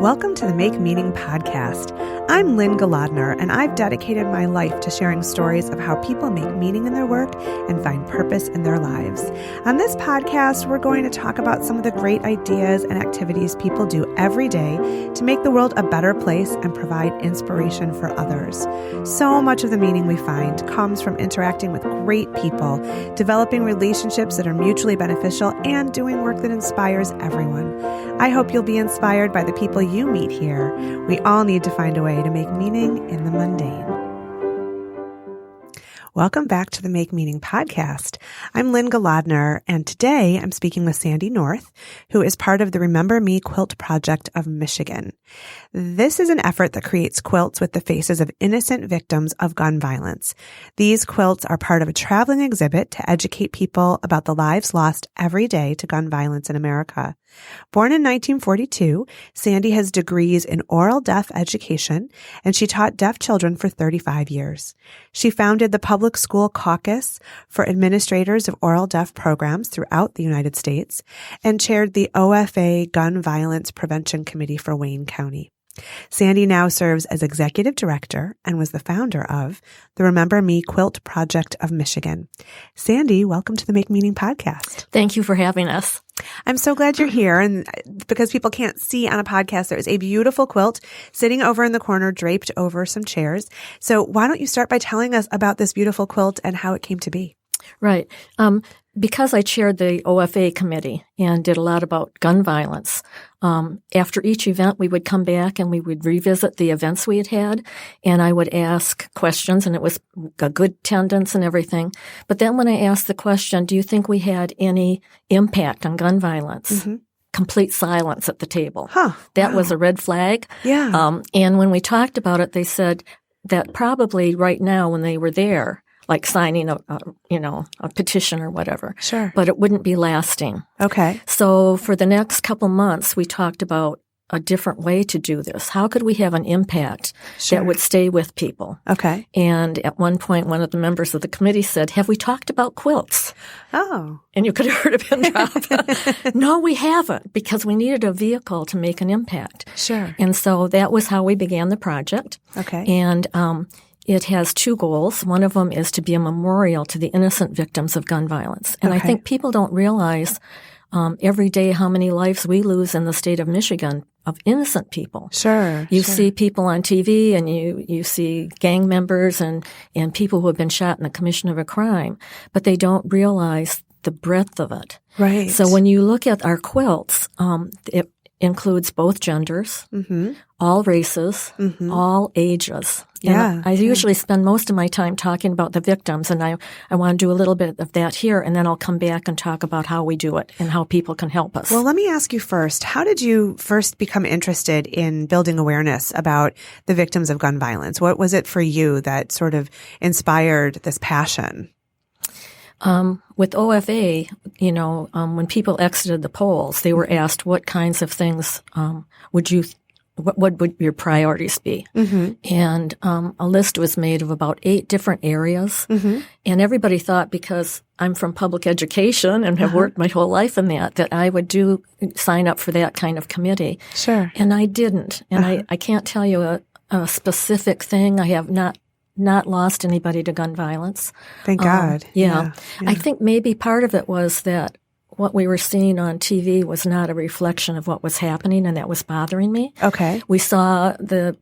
Welcome to the Make Meaning podcast. I'm Lynn Galadner, and I've dedicated my life to sharing stories of how people make meaning in their work and find purpose in their lives. On this podcast, we're going to talk about some of the great ideas and activities people do every day to make the world a better place and provide inspiration for others. So much of the meaning we find comes from interacting with great people, developing relationships that are mutually beneficial, and doing work that inspires everyone. I hope you'll be inspired by the people you meet here. We all need to find a way to make meaning in the mundane. Welcome back to the Make Meaning podcast. I'm Lynn Galadner, and today I'm speaking with Sandy North, who is part of the Remember Me Quilt Project of Michigan. This is an effort that creates quilts with the faces of innocent victims of gun violence. These quilts are part of a traveling exhibit to educate people about the lives lost every day to gun violence in America. Born in 1942, Sandy has degrees in oral deaf education, and she taught deaf children for 35 years. She founded the Public School Caucus for Administrators of Oral Deaf Programs throughout the United States and chaired the OFA Gun Violence Prevention Committee for Wayne County. Sandy now serves as executive director and was the founder of the Remember Me Quilt Project of Michigan. Sandy, welcome to the Make Meaning podcast. Thank you for having us. I'm so glad you're here. And because people can't see on a podcast, there is a beautiful quilt sitting over in the corner, draped over some chairs. So why don't you start by telling us about this beautiful quilt and how it came to be? Right. Because I chaired the OFA committee and did a lot about gun violence, after each event we would come back and we would revisit the events we had had, and I would ask questions, and it was a good attendance and everything. But then when I asked the question, do you think we had any impact on gun violence? Mm-hmm. Complete silence at the table. That was a red flag. Yeah. And when we talked about it, they said that probably right now when they were there, like signing a petition or whatever. Sure. But it wouldn't be lasting. Okay. So for the next couple months, we talked about a different way to do this. How could we have an impact that would stay with people? Okay. And at one point, one of the members of the committee said, have we talked about quilts? Oh. And you could have heard a pin drop. No, we haven't, because we needed a vehicle to make an impact. Sure. And so that was how we began the project. Okay. And it has two goals. One of them is to be a memorial to the innocent victims of gun violence. And I think people don't realize every day how many lives we lose in the state of Michigan of innocent people. Sure. You see people on TV and you see gang members and people who have been shot in the commission of a crime, but they don't realize the breadth of it. Right. So when you look at our quilts, it includes both genders, mm-hmm. all races, mm-hmm. all ages. And I usually spend most of my time talking about the victims, and I want to do a little bit of that here, and then I'll come back and talk about how we do it and how people can help us. Well, let me ask you first, how did you first become interested in building awareness about the victims of gun violence? What was it for you that sort of inspired this passion? With OFA, when people exited the polls, they were asked what kinds of things what would your priorities be? Mm-hmm. And a list was made of about 8 different areas. Mm-hmm. And everybody thought, because I'm from public education and have worked my whole life in that I would sign up for that kind of committee. Sure. And I didn't. And I can't tell you a specific thing. I have not lost anybody to gun violence. Thank God. Yeah. I think maybe part of it was that what we were seeing on TV was not a reflection of what was happening, and that was bothering me. Okay. We saw the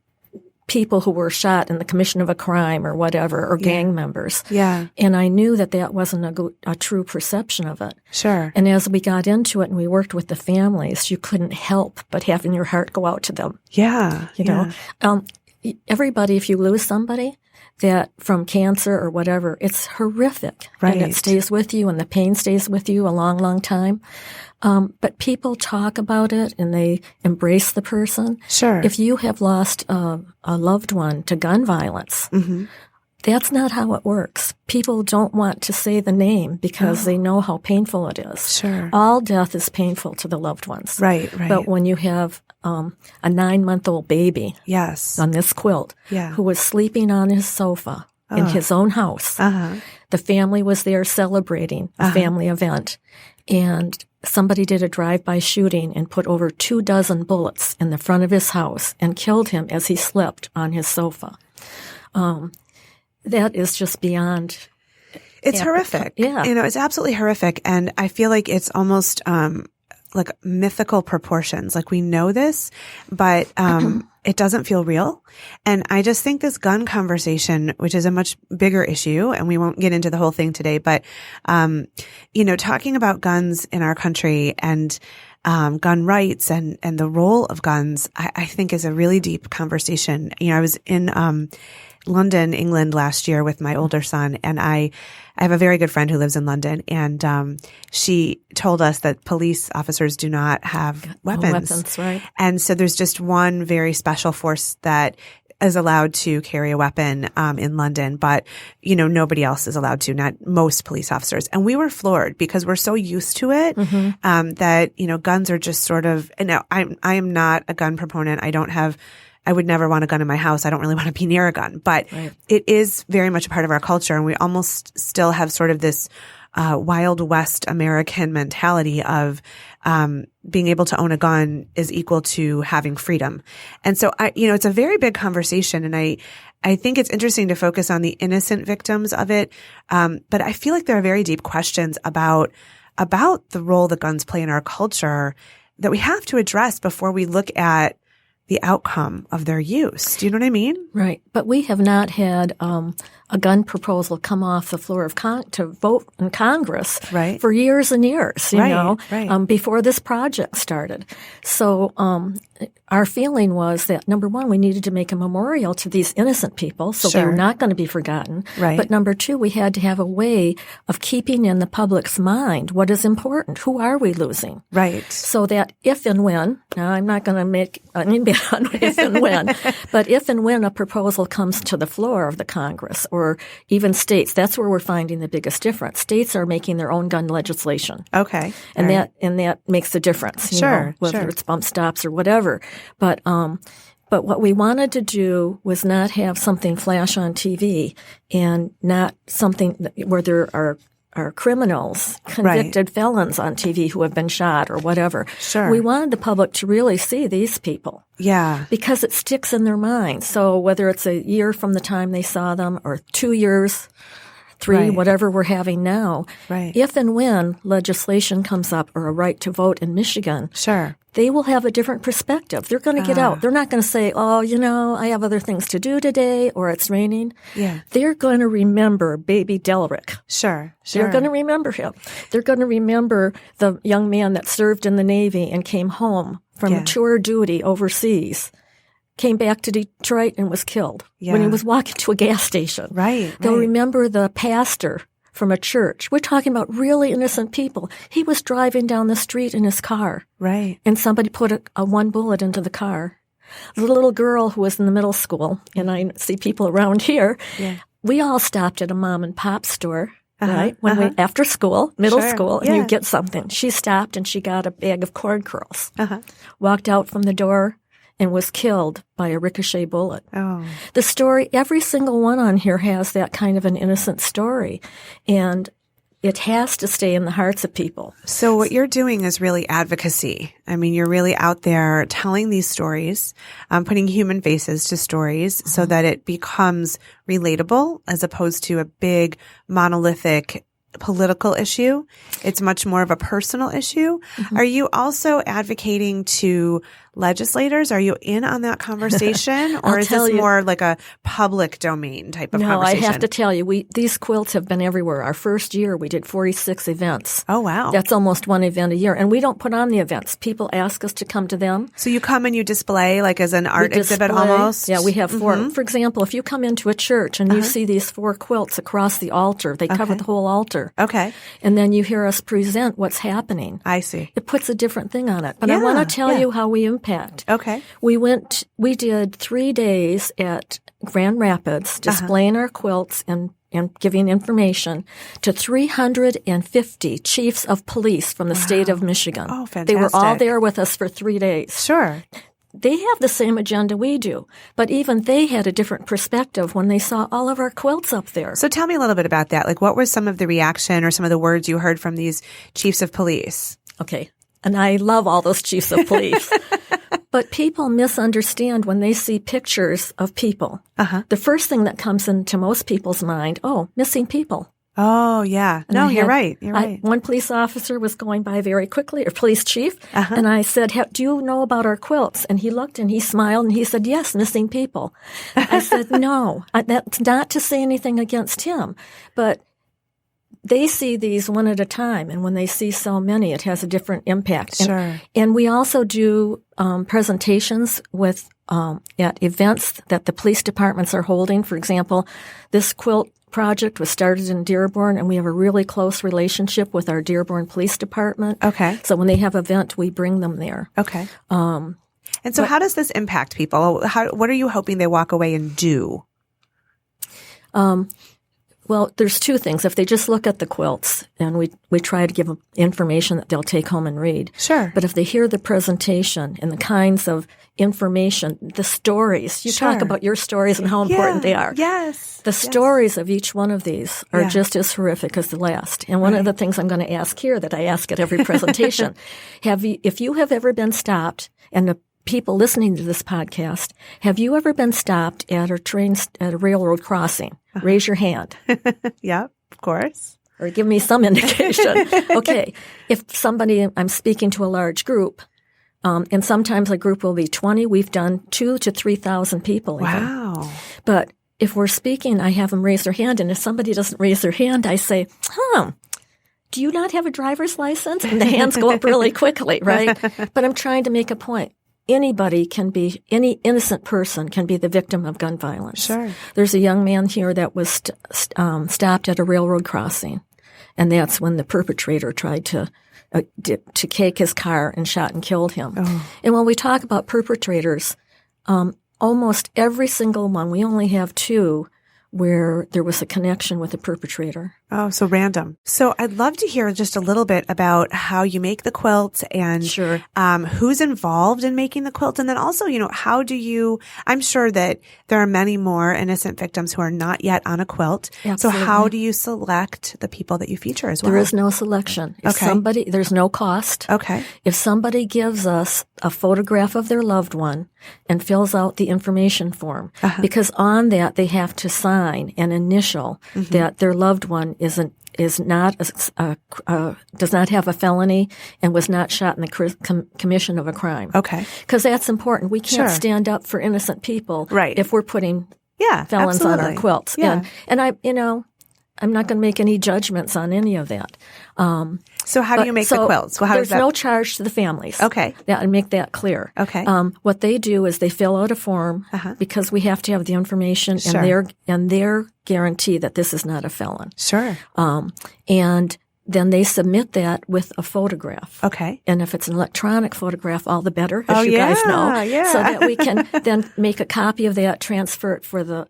people who were shot in the commission of a crime or whatever, or gang members. Yeah. And I knew that wasn't a true perception of it. Sure. And as we got into it and we worked with the families, you couldn't help but having your heart go out to them. Yeah. You know, everybody, if you lose somebody that from cancer or whatever, it's horrific. Right. And it stays with you, and the pain stays with you a long, long time. But people talk about it and they embrace the person. Sure. If you have lost a loved one to gun violence, mm-hmm. that's not how it works. People don't want to say the name because they know how painful it is. Sure. All death is painful to the loved ones. Right. But when you have a 9-month-old baby on this quilt who was sleeping on his sofa in his own house, the family was there celebrating a family event, and somebody did a drive-by shooting and put over 24 bullets in the front of his house and killed him as he slept on his sofa. That is just beyond. It's horrific. Yeah. It's absolutely horrific. And I feel like it's almost, like mythical proportions. Like we know this, but, it doesn't feel real. And I just think this gun conversation, which is a much bigger issue, and we won't get into the whole thing today, but, talking about guns in our country and, gun rights and the role of guns, I think is a really deep conversation. I was in, London, England last year with my older son, and I have a very good friend who lives in London, and she told us that police officers do not have weapons. Weapons, right. And so there's just one very special force that is allowed to carry a weapon in London, but nobody else is allowed to, not most police officers. And we were floored because we're so used to it that guns are just sort of. Now, I am not a gun proponent. I would never want a gun in my house. I don't really want to be near a gun, but it is very much a part of our culture. And we almost still have sort of this Wild West American mentality of being able to own a gun is equal to having freedom. And so it's a very big conversation. And I think it's interesting to focus on the innocent victims of it. But I feel like there are very deep questions about the role that guns play in our culture that we have to address before we look at the outcome of their use. Do you know what I mean? Right. But we have not had a gun proposal come off the floor of to vote in Congress for years and years, before this project started. So our feeling was that, number one, we needed to make a memorial to these innocent people, so they're not going to be forgotten. Right. But number two, we had to have a way of keeping in the public's mind what is important. Who are we losing? Right. So that if and when, now I'm not going to make any bet on if and when, but if and when a proposal comes to the floor of the Congress or even states, that's where we're finding the biggest difference. States are making their own gun legislation. Okay. And that makes a difference. Whether it's bump stops or whatever. But what we wanted to do was not have something flash on TV and not something where there are criminals, convicted felons on TV who have been shot or whatever. Sure. We wanted the public to really see these people. Yeah. Because it sticks in their mind. So whether it's a year from the time they saw them or 2 years, 3, whatever we're having now, if and when legislation comes up or a right to vote in Michigan, they will have a different perspective. They're going to get out. They're not going to say, I have other things to do today or it's raining. Yeah. They're going to remember baby Delrick. Sure. They're going to remember him. They're going to remember the young man that served in the Navy and came home from tour duty overseas. Came back to Detroit and was killed when he was walking to a gas station. They'll remember the pastor from a church. We're talking about really innocent people. He was driving down the street in his car. And somebody put a one bullet into the car. The little girl who was in the middle school, and I see people around here, we all stopped at a mom and pop store. When we after school, middle school, and you get something. She stopped and she got a bag of corn curls. Walked out from the door and was killed by a ricochet bullet. The story, every single one on here has that kind of an innocent story. And it has to stay in the hearts of people. So what you're doing is really advocacy. I mean, you're really out there telling these stories, putting human faces to stories so that it becomes relatable as opposed to a big monolithic political issue. It's much more of a personal issue. Are you also advocating to legislators? Are you in on that conversation? Or is this more like a public domain type of conversation? No, I have to tell you, these quilts have been everywhere. Our first year, we did 46 events. Oh, wow. That's almost one event a year. And we don't put on the events. People ask us to come to them. So you come and you display like as an art exhibit almost? Yeah, we have 4. For example, if you come into a church and you see these 4 quilts across the altar, they cover the whole altar. And then you hear us present what's happening. I see. It puts a different thing on it. But I want to tell you how we impact. We did 3 days at Grand Rapids displaying our quilts and giving information to 350 chiefs of police from the state of Michigan. Oh, fantastic. They were all there with us for 3 days. Sure. They have the same agenda we do, but even they had a different perspective when they saw all of our quilts up there. So tell me a little bit about that. Like, what was some of the reaction or some of the words you heard from these chiefs of police? Okay. And I love all those chiefs of police. But people misunderstand when they see pictures of people. The first thing that comes into most people's mind, missing people. Oh, yeah. And no, you're right. You're right. One police officer was going by very quickly, or police chief, and I said, do you know about our quilts? And he looked and he smiled and he said, yes, missing people. I said, no, that's not to say anything against him, but they see these one at a time, and when they see so many, it has a different impact. Sure. And we also do presentations with at events that the police departments are holding. For example, this quilt project was started in Dearborn, and we have a really close relationship with our Dearborn Police Department. Okay. So when they have an event, we bring them there. Okay. And so how does this impact people? What are you hoping they walk away and do? Well, there's two things. If they just look at the quilts, and we try to give them information that they'll take home and read. Sure. But if they hear the presentation and the kinds of information, the stories, you talk about your stories and how important they are. Yes. The stories of each one of these are just as horrific as the last. And one of the things I'm going to ask here that I ask at every presentation, if you have ever been stopped, and the people listening to this podcast, have you ever been stopped at a railroad crossing? Raise your hand. Yeah, of course. Or give me some indication. Okay. If I'm speaking to a large group, and sometimes a group will be 20, we've done 2,000 to 3,000 people. Wow. Even. But if we're speaking, I have them raise their hand, and if somebody doesn't raise their hand, I say, do you not have a driver's license? And the hands go up really quickly, right? But I'm trying to make a point. Any innocent person can be the victim of gun violence. Sure. There's a young man here that was stopped at a railroad crossing, and that's when the perpetrator tried to cake his car and shot and killed him. Oh. And when we talk about perpetrators, almost every single one, we only have 2 where there was a connection with the perpetrator. Oh, so random. So I'd love to hear just a little bit about how you make the quilts and who's involved in making the quilt. And then also, how do you, I'm sure that there are many more innocent victims who are not yet on a quilt. Absolutely. So how do you select the people that you feature as well? There is no selection. There's no cost. Okay. If somebody gives us a photograph of their loved one and fills out the information form, because on that they have to sign an initial that their loved one does not have a felony and was not shot in the commission of a crime. Okay. Because that's important. We can't stand up for innocent people if we're putting felons on our quilts. Yeah. And I'm not going to make any judgments on any of that. So how do you make the quilts? Well, there's no charge to the families. Okay. Yeah, and make that clear. Okay. What they do is they fill out a form because we have to have the information and their guarantee that this is not a felon. Sure. And then they submit that with a photograph. Okay. And if it's an electronic photograph, all the better, as you guys know. Yeah. So that we can then make a copy of that, transfer it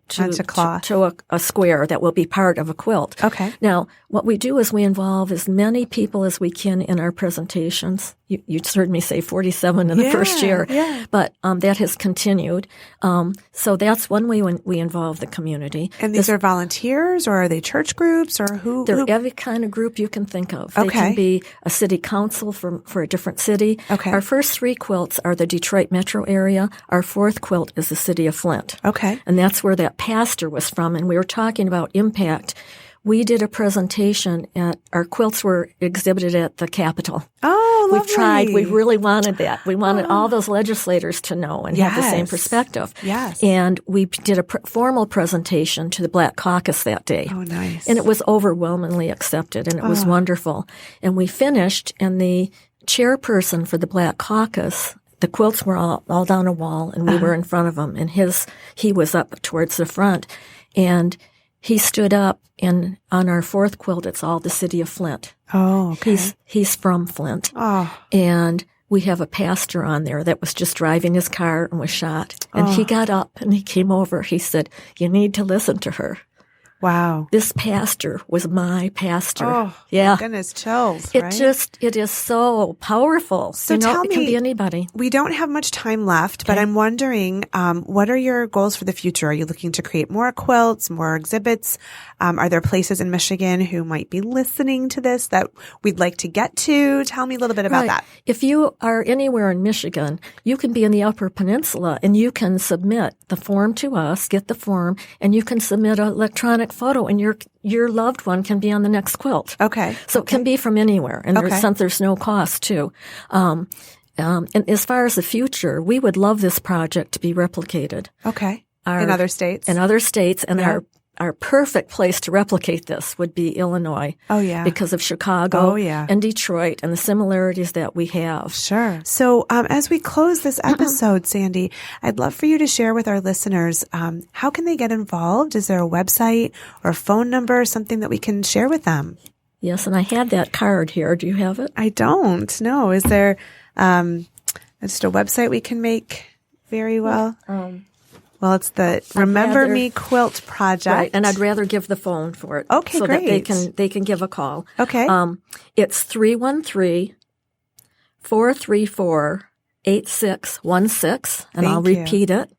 to a square that will be part of a quilt. Okay. Now, what we do is we involve as many people as we can in our presentations. You heard me say 47 in the first year, but that has continued. So that's one way when we involve the community. And these are volunteers, or are they church groups, or who? They're every kind of group you can think of. They can be a city council for a different city. Okay. Our first 3 quilts are the Detroit metro area. Our 4th quilt is the city of Flint. Okay. And that's where that pastor was from. And we were talking about impact. We did a presentation our quilts were exhibited at the Capitol. Oh, lovely. We've tried. We really wanted that. We wanted all those legislators to know and have the same perspective. Yes. And we did a formal presentation to the Black Caucus that day. Oh, nice. And it was overwhelmingly accepted, and it was wonderful. And we finished, and the chairperson for the Black Caucus, the quilts were all down a wall, and we were in front of him, and he was up towards the front. And he stood up, and on our 4th quilt, it's all the city of Flint. Oh, okay. He's from Flint. Oh. And we have a pastor on there that was just driving his car and was shot. And he got up and he came over. He said, "You need to listen to her." Wow. This pastor was my pastor. Oh, yeah. My goodness, chills, right? It is so powerful. So tell me, it can be anybody. We don't have much time left, but I'm wondering, what are your goals for the future? Are you looking to create more quilts, more exhibits? Are there places in Michigan who might be listening to this that we'd like to get to? Tell me a little bit about that. If you are anywhere in Michigan, you can be in the Upper Peninsula and you can submit the form to us, get the form, and you can submit an electronic photo and your loved one can be on the next quilt. Okay. So it can be from anywhere, and since there's no cost too. And as far as the future, we would love this project to be replicated. Okay. In other states? In other states, and our perfect place to replicate this would be Illinois. Oh, yeah. Because of Chicago and Detroit and the similarities that we have. Sure. So as we close this episode, Sandy, I'd love for you to share with our listeners, how can they get involved? Is there a website or a phone number, something that we can share with them? Yes, and I had that card here. Do you have it? I don't. No. Is there just a website we can make very well? Well, it's the Remember Me Quilt Project. Right, and I'd rather give the phone for it. Okay, so great. that they can give a call. Okay. It's 313-434-8616, and I'll repeat it.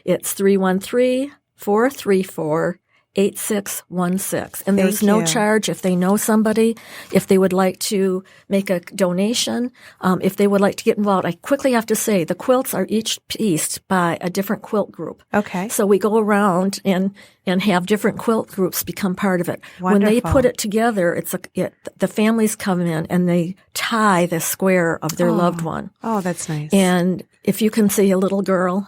It's 313-434-8616. And there's no charge if they know somebody, if they would like to make a donation, if they would like to get involved. I quickly have to say the quilts are each pieced by a different quilt group. Okay. So we go around and have different quilt groups become part of it. Wonderful. When they put it together, the families come in and they tie the square of their loved one. Oh, that's nice. And if you can see a little girl,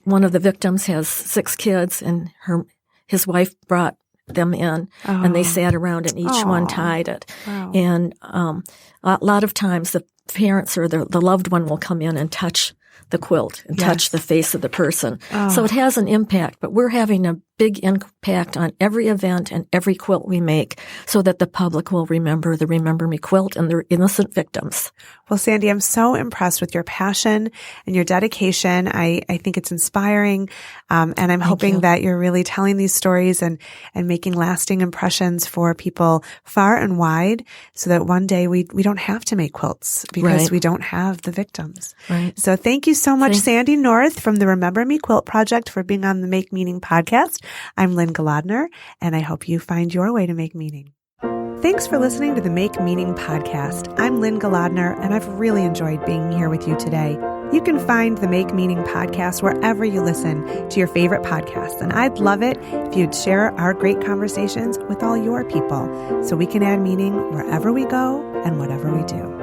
one of the victims has 6 kids, and his wife brought them in, and they sat around and each one tied it. Wow. And a lot of times the parents or the loved one will come in and touch the quilt and touch the face of the person. So it has an impact, but we're having a big impact on every event and every quilt we make so that the public will remember the Remember Me quilt and their innocent victims. Well, Sandy, I'm so impressed with your passion and your dedication. I think it's inspiring. And I'm hoping that you're really telling these stories and making lasting impressions for people far and wide so that one day we don't have to make quilts because we don't have the victims. Right. So thank you so much, Sandy North from the Remember Me Quilt Project, for being on the Make Meaning podcast. I'm Lynn Golodner, and I hope you find your way to make meaning. Thanks for listening to the Make Meaning podcast. I'm Lynn Golodner, and I've really enjoyed being here with you today. You can find the Make Meaning podcast wherever you listen to your favorite podcasts, and I'd love it if you'd share our great conversations with all your people so we can add meaning wherever we go and whatever we do.